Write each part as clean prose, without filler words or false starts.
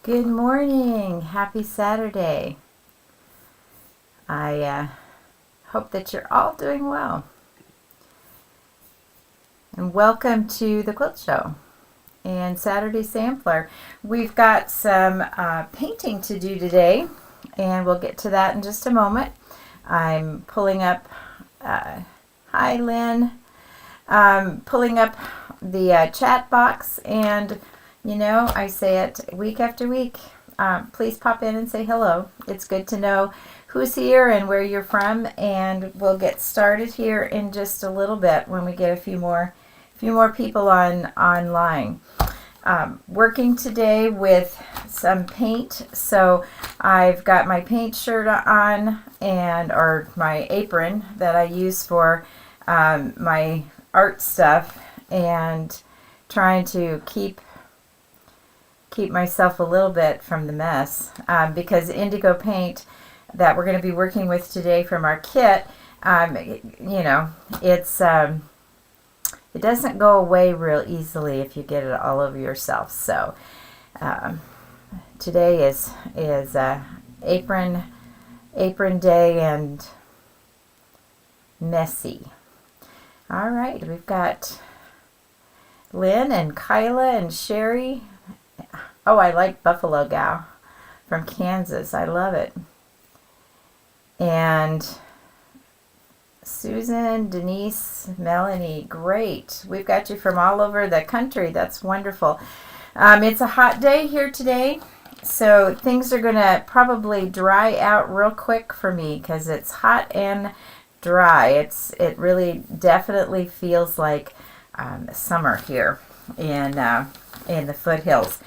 Good morning. Happy Saturday. I hope that you're all doing well. And welcome to the Quilt Show and Saturday Sampler. We've got some painting to do today, and we'll get to that in just a moment. I'm pulling up, hi Lynn, pulling up the chat box, and you know, I say it week after week. Please pop in and say hello. It's good to know who's here and where you're from, and we'll get started here in just a little bit when we get a few more people online. Working today with some paint, so I've got my paint shirt on or my apron that I use for my art stuff, and trying to keep myself a little bit from the mess, because Indigo Paint that we're going to be working with today from our kit, you know, it's it doesn't go away real easily if you get it all over yourself. So today is apron day and messy. All right, we've got Lynn and Kyla and Sherry. Oh, I like Buffalo Gal from Kansas. I love it. And Susan, Denise, Melanie, great. We've got you from all over the country. That's wonderful. It's a hot day here today, so things are going to probably dry out real quick for me because it's hot and dry. It really definitely feels like summer here in the foothills.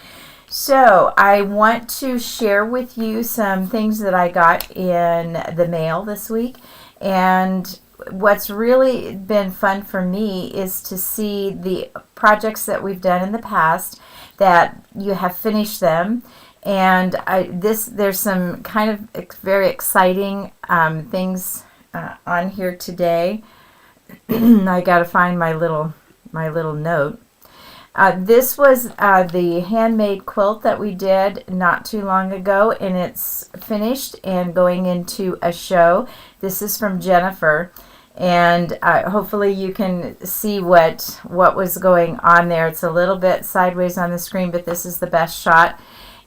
So I want to share with you some things that I got in the mail this week, and what's really been fun for me is to see the projects that we've done in the past, that you have finished them, and there's some kind of very exciting things on here today. I got to find my little note. This was the handmade quilt that we did not too long ago, and it's finished and going into a show. This is from Jennifer, and hopefully you can see what was going on there. It's a little bit sideways on the screen, but this is the best shot,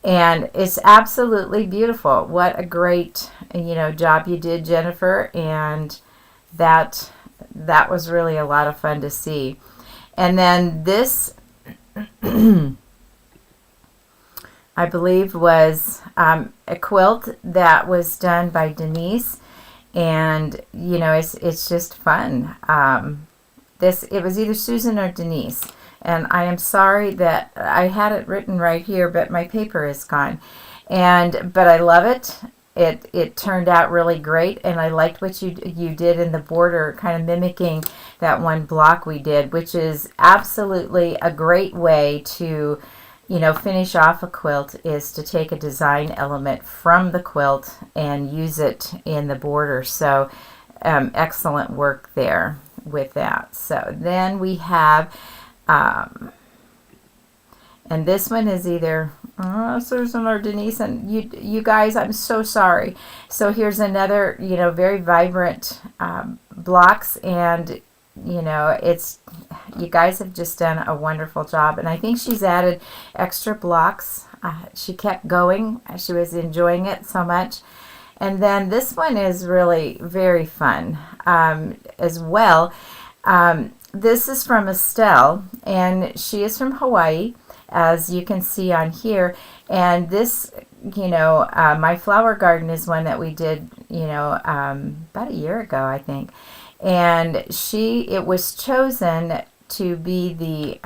and it's absolutely beautiful. What a great job you did, Jennifer, and that was really a lot of fun to see. And then this I believe was a quilt that was done by Denise, and it's just fun. It was either Susan or Denise, and I am sorry that I had it written right here, but my paper is gone. But I love it. It turned out really great, and I liked what you did in the border, kind of mimicking that one block we did, which is absolutely a great way to finish off a quilt, is to take a design element from the quilt and use it in the border. So excellent work there with that. So then we have and this one is either Susan or Denise, and you guys, I'm so sorry. So here's another very vibrant blocks, and you guys have just done a wonderful job, and I think she's added extra blocks. She kept going. She was enjoying it so much. And then this one is really very fun as well. This is from Estelle, and she is from Hawaii, as you can see on here. And this, my flower garden is one that we did, about a year ago, I think. And it was chosen to be the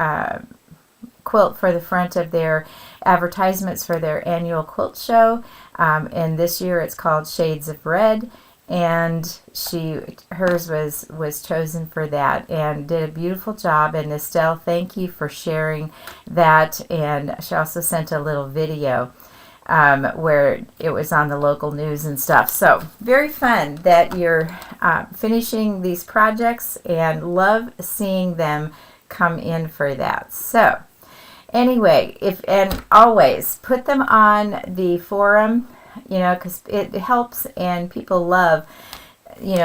quilt for the front of their advertisements for their annual quilt show. And this year it's called Shades of Red. And hers was chosen for that, and did a beautiful job. And Estelle, thank you for sharing that. And she also sent a little video where it was on the local news and stuff. So very fun that you're finishing these projects, and love seeing them come in for that. So Anyway, and always put them on the forum, because it helps and people love,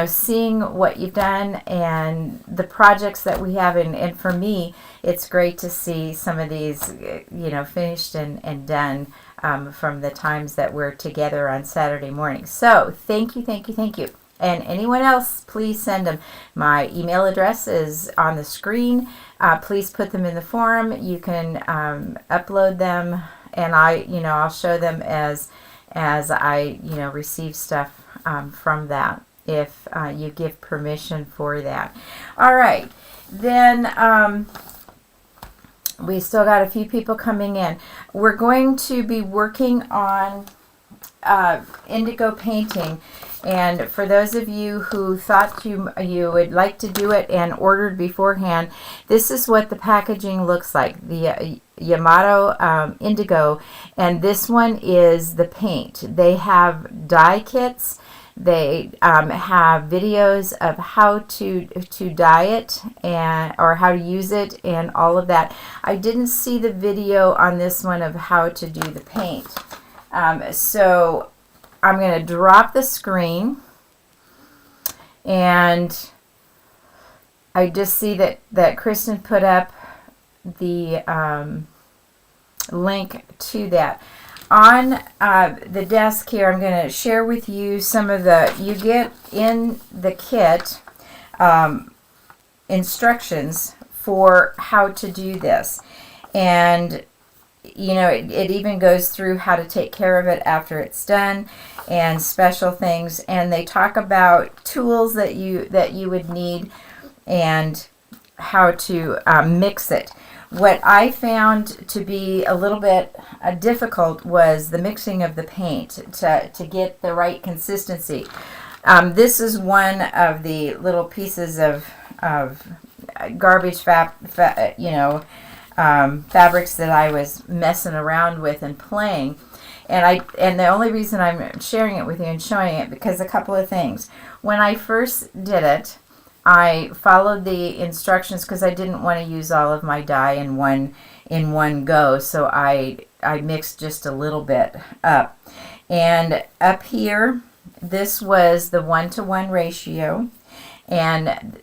seeing what you've done and the projects that we have. And for me, it's great to see some of these, finished and done from the times that we're together on Saturday mornings. So thank you, thank you, thank you. And anyone else, please send them. My email address is on the screen. Please put them in the forum. You can upload them, and I'll show them as I receive stuff from that, if you give permission for that. All right, then we still got a few people coming in. We're going to be working on indigo painting. And for those of you who thought you would like to do it and ordered beforehand, this is what the packaging looks like. The Yamato Indigo, and this one is the paint. They have dye kits. They have videos of how to dye it or how to use it and all of that. I didn't see the video on this one of how to do the paint. So I'm going to drop the screen, and I just see that Kristen put up the link to that. On the desk here, I'm going to share with you some of you get in the kit instructions for how to do this. And it even goes through how to take care of it after it's done and special things. And they talk about tools that you would need and how to mix it. What I found to be a little bit difficult was the mixing of the paint to get the right consistency. This is one of the little pieces of garbage fabrics that I was messing around with and playing, and the only reason I'm sharing it with you and showing it, because a couple of things. When I first did it, I followed the instructions because I didn't want to use all of my dye in one go, so I mixed just a little bit up. And up here, this was the 1-to-1 ratio, and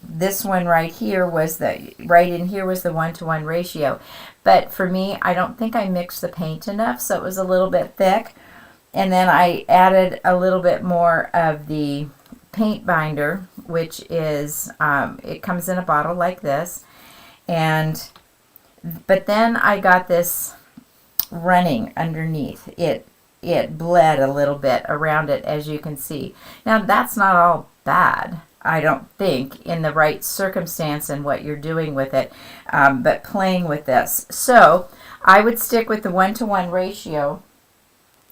this one right here was right in here was the 1-to-1 ratio. But for me, I don't think I mixed the paint enough, so it was a little bit thick. And then I added a little bit more of the paint binder, which is it comes in a bottle like this. But then I got this running underneath. It bled a little bit around it, as you can see. Now that's not all bad, I don't think, in the right circumstance and what you're doing with it, but playing with this. So I would stick with the 1-to-1 ratio,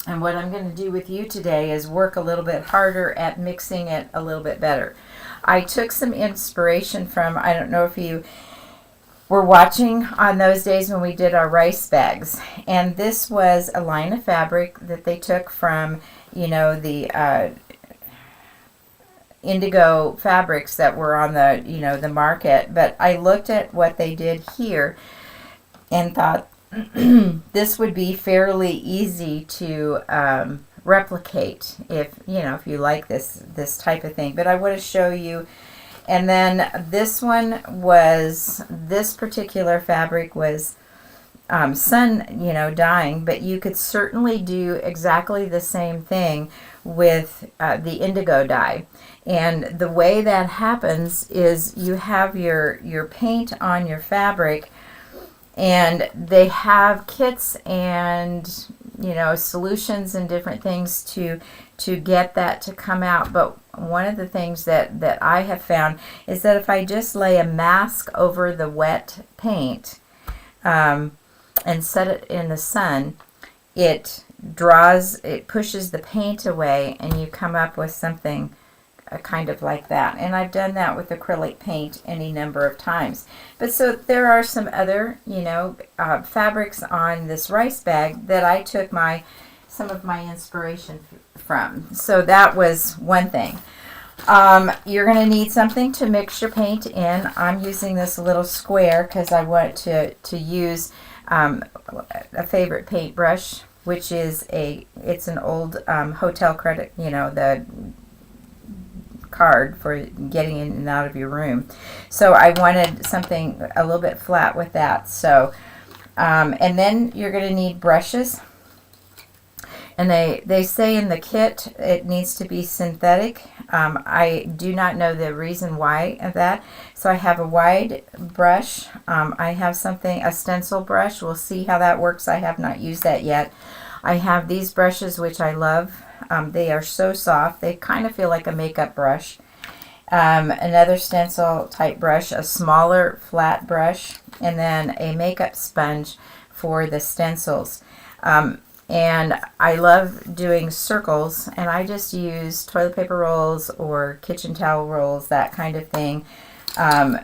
and what I'm going to do with you today is work a little bit harder at mixing it a little bit better. I took some inspiration from, I don't know if you were watching on those days when we did our rice bags, and this was a line of fabric that they took from, the indigo fabrics that were on the market. But I looked at what they did here and thought this would be fairly easy to replicate if you like this type of thing. But I want to show you. And then this particular fabric was sun dyeing, but you could certainly do exactly the same thing with the indigo dye. And the way that happens is you have your paint on your fabric, and they have kits and solutions and different things to get that to come out. But one of the things that I have found is that if I just lay a mask over the wet paint and set it in the sun, it pushes the paint away, and you come up with something kind of like that. And I've done that with acrylic paint any number of times. But so there are some other fabrics on this rice bag that I took some of my inspiration from. So that was one thing. You're going to need something to mix your paint in. I'm using this little square because I want to use a favorite paintbrush, which is it's an old hotel credit, the card for getting in and out of your room. So I wanted something a little bit flat with that. So, and then you're going to need brushes. And they say in the kit it needs to be synthetic. I do not know the reason why of that. So I have a wide brush. I have a stencil brush. We'll see how that works. I have not used that yet. I have these brushes, which I love. They are so soft. They kind of feel like a makeup brush. Another stencil type brush, a smaller flat brush, and then a makeup sponge for the stencils. And I love doing circles, and I just use toilet paper rolls or kitchen towel rolls, that kind of thing, and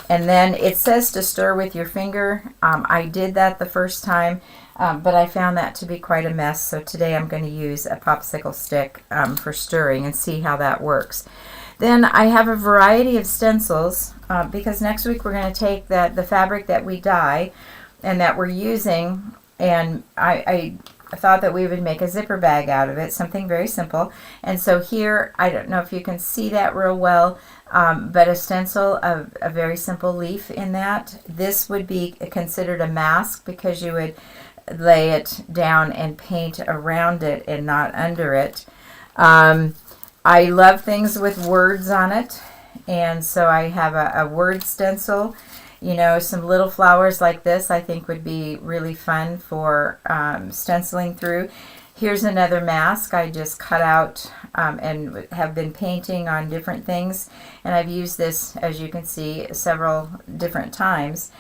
then it says to stir with your finger. I did that the first time, but I found that to be quite a mess, so today I'm going to use a popsicle stick for stirring and see how that works. Then I have a variety of stencils, because next week we're going to take the fabric that we dye and that we're using. And I thought that we would make a zipper bag out of it, something very simple. And so here, I don't know if you can see that real well, but a stencil of a very simple leaf in that. This would be considered a mask because you would lay it down and paint around it and not under it. I love things with words on it, and so I have a word stencil. Some little flowers like this I think would be really fun for stenciling through. Here's another mask I just cut out and have been painting on different things. And I've used this, as you can see, several different times.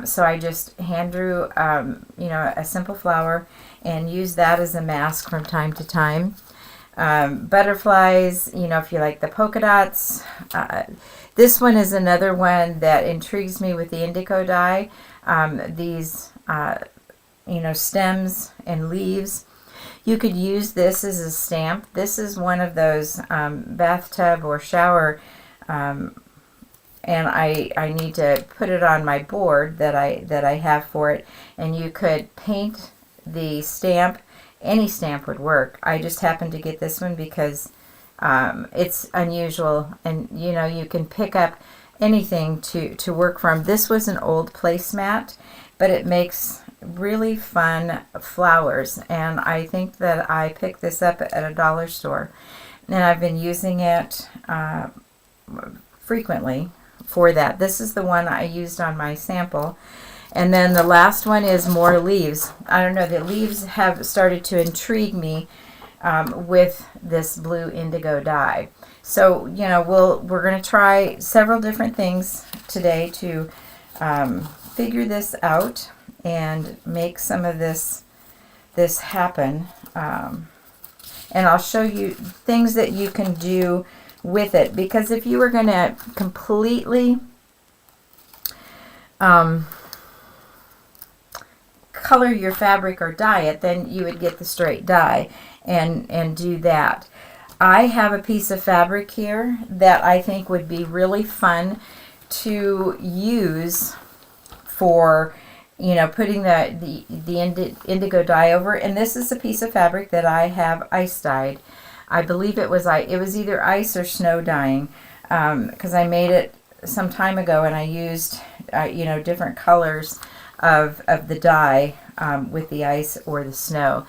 So I just hand drew, a simple flower and use that as a mask from time to time. Butterflies, if you like the polka dots. This one is another one that intrigues me with the indigo dye. These, stems and leaves. You could use this as a stamp. This is one of those bathtub or shower, and I need to put it on my board that I have for it. And you could paint the stamp. Any stamp would work. I just happened to get this one because it's unusual, and you can pick up anything to work from. This was an old placemat, but it makes really fun flowers, and I think that I picked this up at a dollar store, and I've been using it frequently for that. This is the one I used on my sample. And then the last one is more leaves. I don't know, the leaves have started to intrigue me with this blue indigo dye. So, we're going to try several different things today to figure this out and make some of this happen. And I'll show you things that you can do with it, because if you were going to completely color your fabric or dye it, then you would get the straight dye and do that. I have a piece of fabric here that I think would be really fun to use for putting the indigo dye over. And this is a piece of fabric that I have ice dyed. I believe it was either ice or snow dyeing, because I made it some time ago, and I used different colors of the dye with the ice or the snow.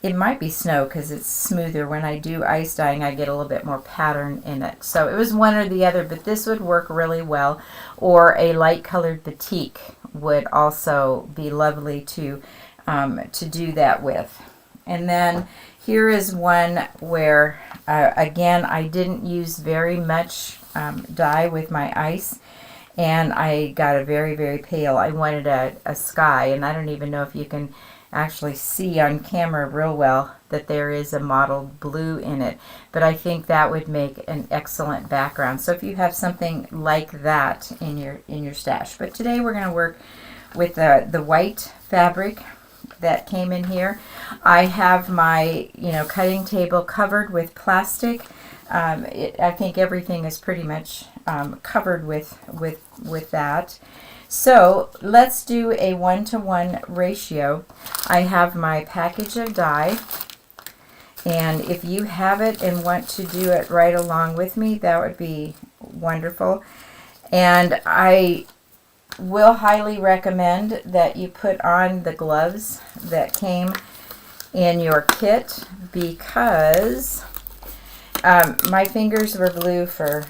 It might be snow because it's smoother. When I do ice dyeing, I get a little bit more pattern in it. So it was one or the other, but this would work really well. Or a light colored batik would also be lovely to do that with. And then here is one where, again, I didn't use very much dye with my ice. And I got a very, very pale. I wanted a sky, and I don't even know if you can actually see on camera real well that there is a mottled blue in it. But I think that would make an excellent background. So if you have something like that in your stash. But today we're going to work with the white fabric that came in here. I have my, cutting table covered with plastic. I think everything is pretty much covered with that. So let's do a 1-to-1 ratio. I have my package of die, and if you have it and want to do it right along with me, that would be wonderful. And I will highly recommend that you put on the gloves that came in your kit, because my fingers were blue for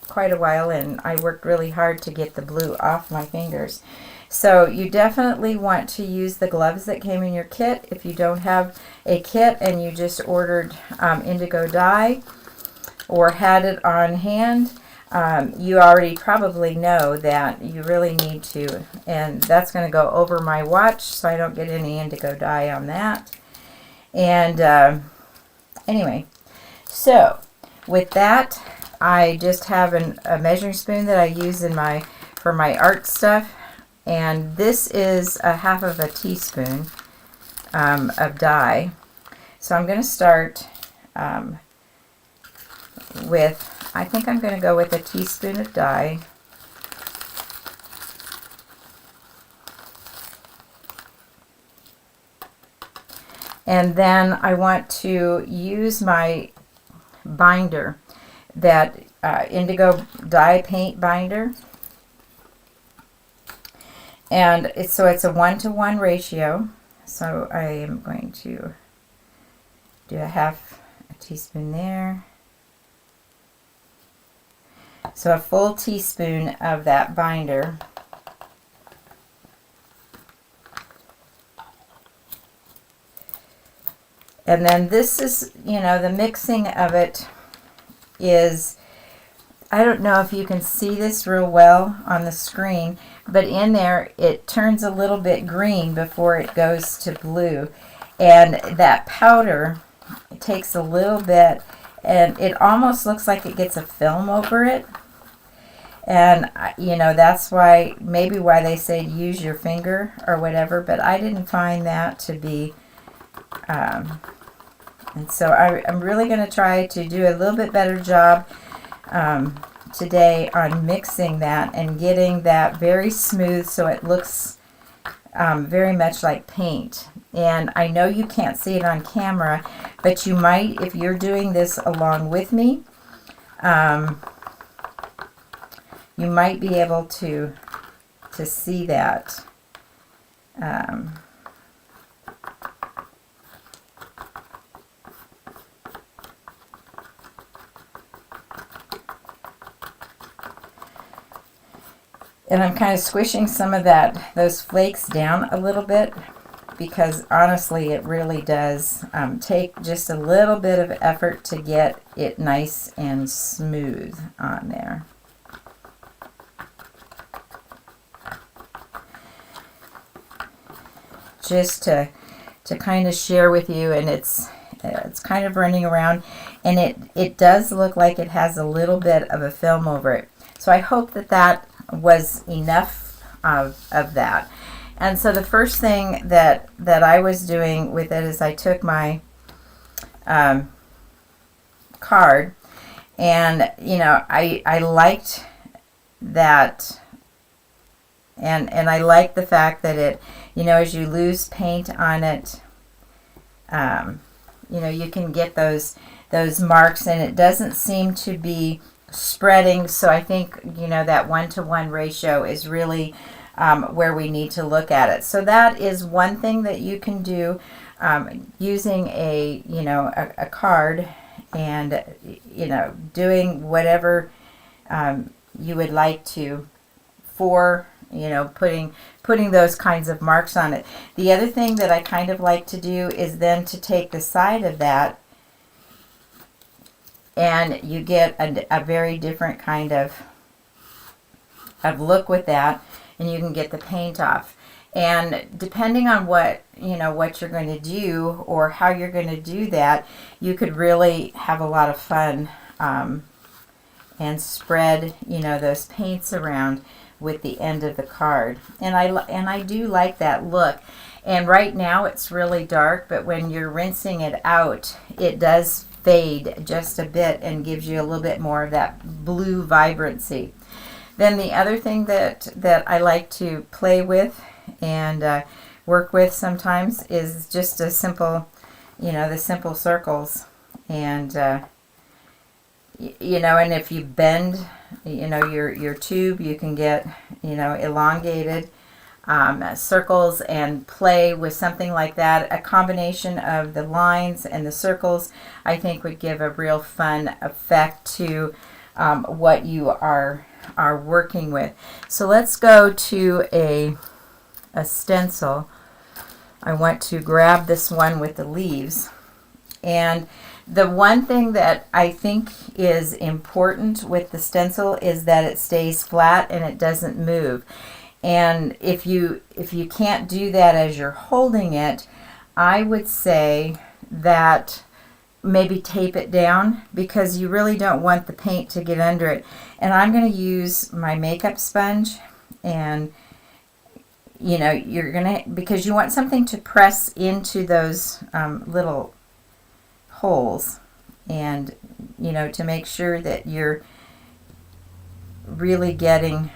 quite a while, and I worked really hard to get the blue off my fingers. So you definitely want to use the gloves that came in your kit. If you don't have a kit and you just ordered indigo dye or had it on hand, you already probably know that you really need to, and that's going to go over my watch so I don't get any indigo dye on that. And anyway, so with that, I just have a measuring spoon that I use for my art stuff, and this is a half of a teaspoon of dye. So I'm going to start with, I think I'm going to go with a teaspoon of dye. And then I want to use my binder, that indigo dye paint binder, and so it's a 1-to-1 ratio. So I am going to do a half a teaspoon there, so a full teaspoon of that binder. And then this is, the mixing of it is, I don't know if you can see this real well on the screen, but in there it turns a little bit green before it goes to blue. And that powder takes a little bit, and it almost looks like it gets a film over it. And, that's maybe why they say use your finger or whatever, but I didn't find that to be... and so I'm really going to try to do a little bit better job today on mixing that and getting that very smooth so it looks very much like paint. And I know you can't see it on camera, but you might, if you're doing this along with me, you might be able to see that. And I'm kind of squishing some of those flakes down a little bit, because honestly it really does take just a little bit of effort to get it nice and smooth on there. Just to kind of share with you, and it's kind of running around, and it does look like it has a little bit of a film over it. So I hope that was enough of that. And so the first thing that I was doing with it is I took my card, and I liked that, and I like the fact that it, as you lose paint on it, you can get those marks, and it doesn't seem to be spreading. So I think that 1-to-1 ratio is really where we need to look at it. So that is one thing that you can do using a card, and doing whatever you would like to for putting those kinds of marks on it. The other thing that I kind of like to do is then to take the side of that, and you get a very different kind of look with that, and you can get the paint off. And depending on what you're going to do or how you're going to do that, you could really have a lot of fun and spread those paints around with the end of the card. And I do like that look. And right now it's really dark, but when you're rinsing it out, it does fade just a bit and gives you a little bit more of that blue vibrancy. Then the other thing that I like to play with and work with sometimes is just a simple, the simple circles. And and if you bend your tube, you can get elongated circles and play with something like that. A combination of the lines and the circles, I think, would give a real fun effect to what you are working with. So let's go to a stencil. I want to grab this one with the leaves. And the one thing that I think is important with the stencil is that it stays flat and it doesn't move. And if you can't do that as you're holding it, I would say that maybe tape it down, because you really don't want the paint to get under it. And I'm going to use my makeup sponge, and you're going to, because you want something to press into those little holes, and to make sure that you're really getting.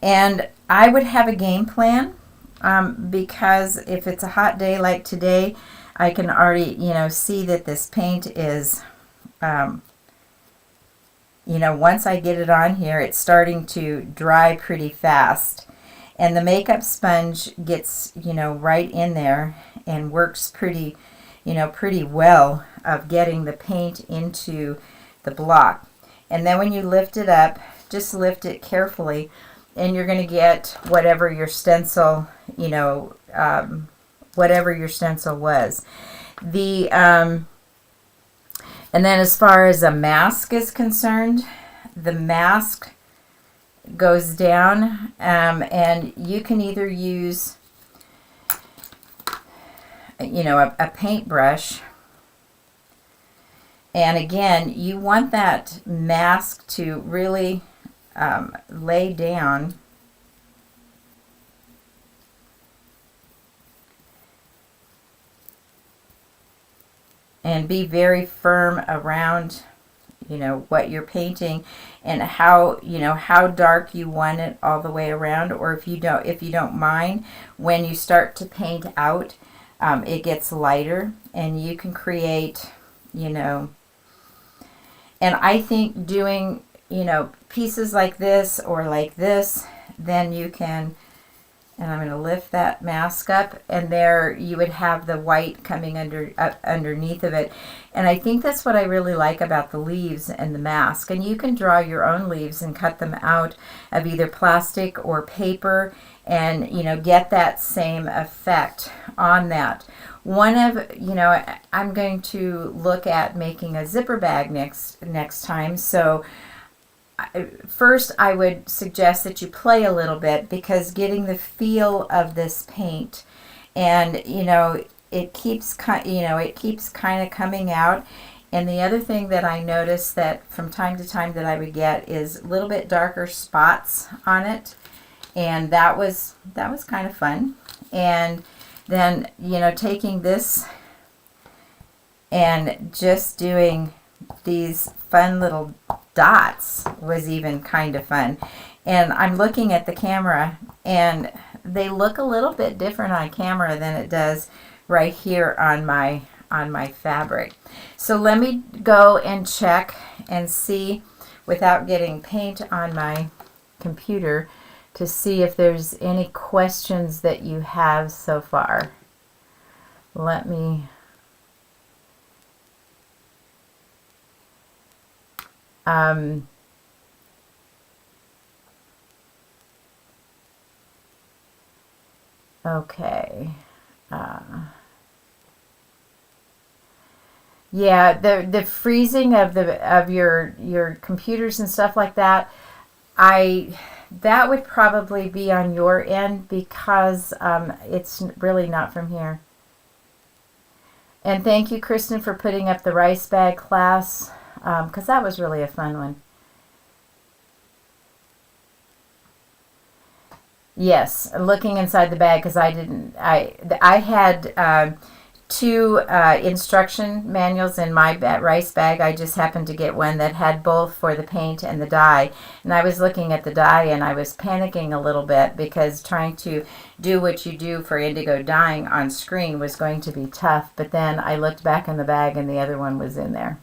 And I would have a game plan, because if it's a hot day like today, I can already see that this paint is once I get it on here, it's starting to dry pretty fast, and the makeup sponge gets right in there and works pretty well of getting the paint into the block. And then when you lift it up, just lift it carefully, and you're going to get whatever your stencil, whatever your stencil was. And then as far as a mask is concerned, the mask goes down, and you can either use a paintbrush. And again, you want that mask to really lay down and be very firm around what you're painting, and how dark you want it all the way around. Or if you don't mind, when you start to paint out, it gets lighter, and you can create and I think doing pieces like this or like this, then you can, and I'm going to lift that mask up, and there you would have the white coming underneath of it. And I think that's what I really like about the leaves and the mask. And you can draw your own leaves and cut them out of either plastic or paper, and get that same effect on that. I'm going to look at making a zipper bag next time. So first, I would suggest that you play a little bit, because getting the feel of this paint, and it keeps kind of coming out. And the other thing that I noticed that from time to time that I would get is a little bit darker spots on it, and that was kind of fun. And then taking this and just doing these fun little dots was even kind of fun. And I'm looking at the camera, and they look a little bit different on camera than it does right here on my fabric. So let me go and check and see, without getting paint on my computer, to see if there's any questions that you have so far. Let me okay. Yeah, the freezing of your computers and stuff like that, that would probably be on your end, because it's really not from here. And thank you, Kristen, for putting up the rice bag class, because that was really a fun one. Yes, looking inside the bag because I had two instruction manuals in my rice bag. I just happened to get one that had both for the paint and the dye. And I was looking at the dye and I was panicking a little bit because trying to do what you do for indigo dyeing on screen was going to be tough. But then I looked back in the bag and the other one was in there.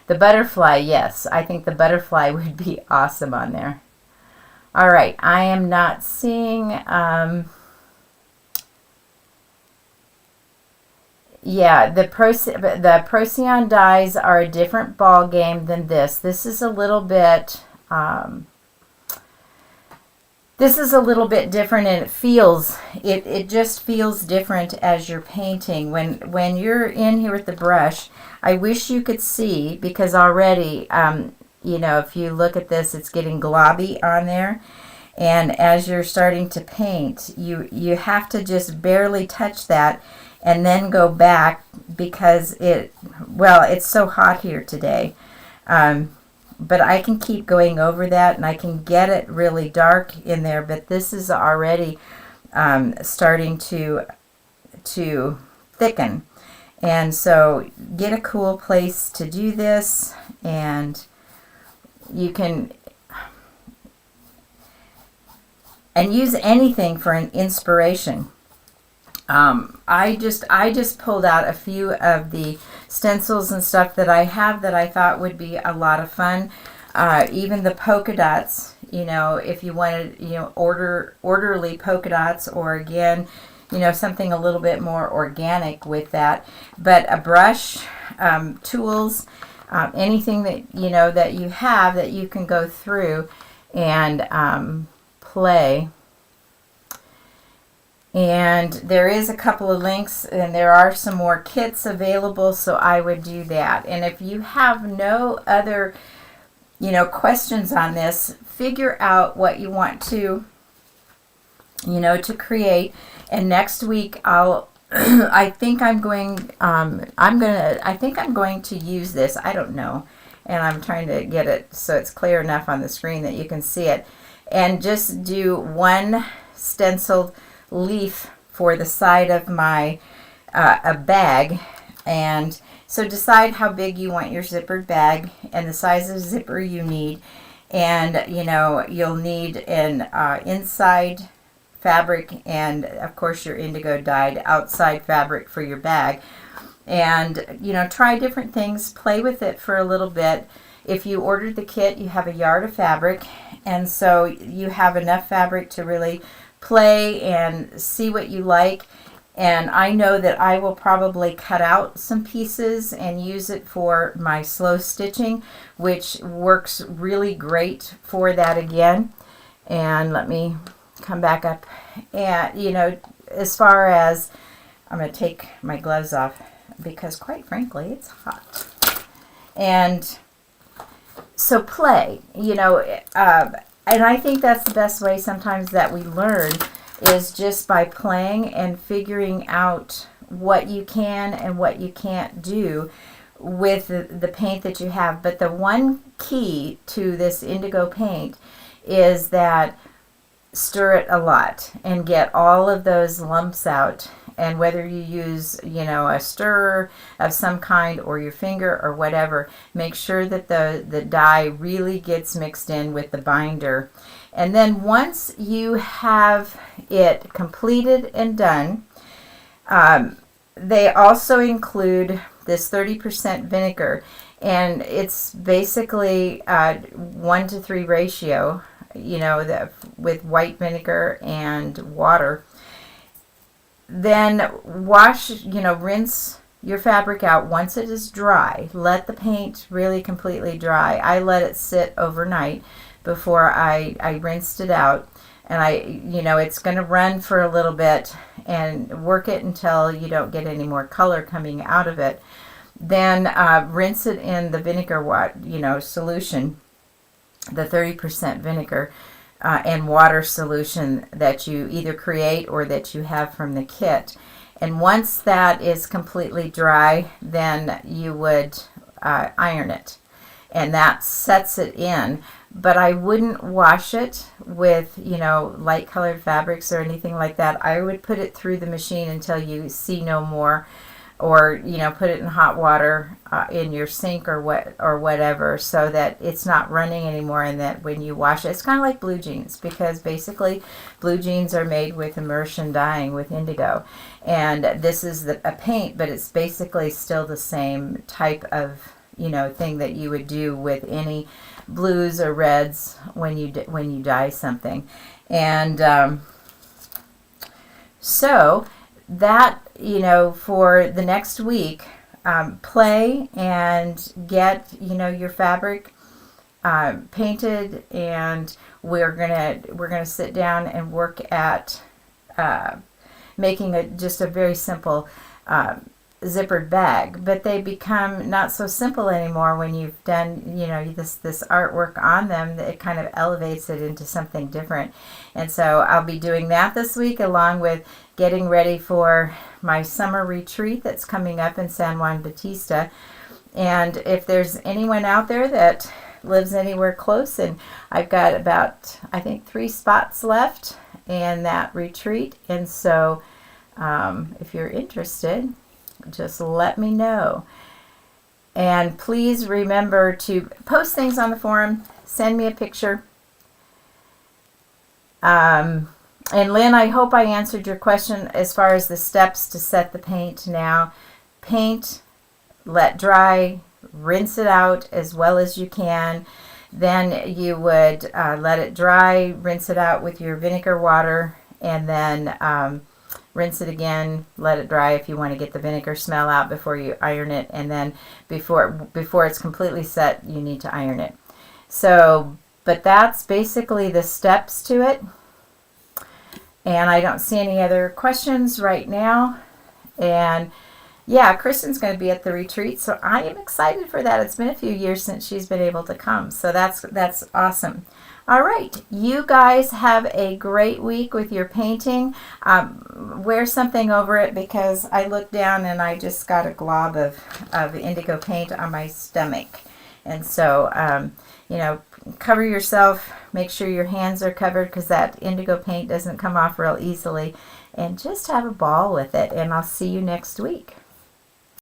The butterfly, yes. I think the butterfly would be awesome on there. All right, I am not seeing... yeah, the Procyon dyes are a different ball game than this. This is a little bit... this is a little bit different, and it just feels different as you're painting. When you're in here with the brush, I wish you could see, because already, you know, if you look at this, it's getting globby on there. And as you're starting to paint, you have to just barely touch that and then go back because it's so hot here today. But I can keep going over that and I can get it really dark in there, but this is already starting to thicken. And so get a cool place to do this, and you can use anything for an inspiration. I just pulled out a few of the stencils and stuff that I have that I thought would be a lot of fun. Even the polka dots, you know, if you wanted, you know, orderly polka dots, or again, you know, something a little bit more organic with that. But a brush, tools, anything that, you know, that you have that you can go through and play. And there is a couple of links, and there are some more kits available, so I would do that. And if you have no other, you know, questions on this, figure out what you want to, you know, to create. And next week I think I'm going to use this. I don't know. And I'm trying to get it so it's clear enough on the screen that you can see it. And just do one stenciled leaf for the side of my a bag. And so decide how big you want your zippered bag and the size of zipper you need. And, you know, you'll need an inside fabric and, of course, your indigo dyed outside fabric for your bag. And, you know, try different things. Play with it for a little bit. If you ordered the kit, you have a yard of fabric. And so you have enough fabric to really play and see what you like. And I know that I will probably cut out some pieces and use it for my slow stitching, which works really great for that again. And let me come back up. And, you know, as far as, I'm going to take my gloves off because, quite frankly, it's hot. And so play, you know, and I think that's the best way sometimes that we learn, is just by playing and figuring out what you can and what you can't do with the paint that you have. But the one key to this indigo paint is that stir it a lot and get all of those lumps out. And whether you use, you know, a stirrer of some kind or your finger or whatever, make sure that the dye really gets mixed in with the binder. And then once you have it completed and done, they also include this 30% vinegar. And it's basically 1-to-3 ratio, you know, with white vinegar and water. Then wash, you know, rinse your fabric out once it is dry. Let the paint really completely dry. I let it sit overnight before I rinsed it out. And you know, it's going to run for a little bit, and work it until you don't get any more color coming out of it. Then rinse it in the vinegar, solution, the 30% vinegar. And water solution that you either create or that you have from the kit. And once that is completely dry, then you would iron it. and that sets it in. But I wouldn't wash it with, you know, light colored fabrics or anything like that. I would put it through the machine until you see no more, or, you know, put it in hot water in your sink or whatever, so that it's not running anymore, and that when you wash it, it's kind of like blue jeans, because basically blue jeans are made with immersion dyeing with indigo, and this is a paint, but it's basically still the same type of, you know, thing that you would do with any blues or reds when you dye something. And so that, you know, for the next week, play and get, you know, your fabric painted, and we're gonna sit down and work at making just a very simple zippered bag. But they become not so simple anymore when you've done, you know, this artwork on them. It kind of elevates it into something different. And so I'll be doing that this week, along with getting ready for my summer retreat that's coming up in San Juan Bautista. And if there's anyone out there that lives anywhere close, and I've got about, I think, 3 spots left in that retreat, and so if you're interested, just let me know. And please remember to post things on the forum, send me a picture. And Lynn, I hope I answered your question as far as the steps to set the paint now. Paint, let dry, rinse it out as well as you can. Then you would let it dry, rinse it out with your vinegar water, and then rinse it again, let it dry if you want to get the vinegar smell out before you iron it, and then before it's completely set, you need to iron it. So, but that's basically the steps to it. And I don't see any other questions right now. And yeah, Kristen's going to be at the retreat, so I am excited for that. It's been a few years since she's been able to come, so that's awesome. All right, you guys have a great week with your painting. Wear something over it, because I looked down and I just got a glob of indigo paint on my stomach. And so, you know, cover yourself, make sure your hands are covered, because that indigo paint doesn't come off real easily. And just have a ball with it, and I'll see you next week.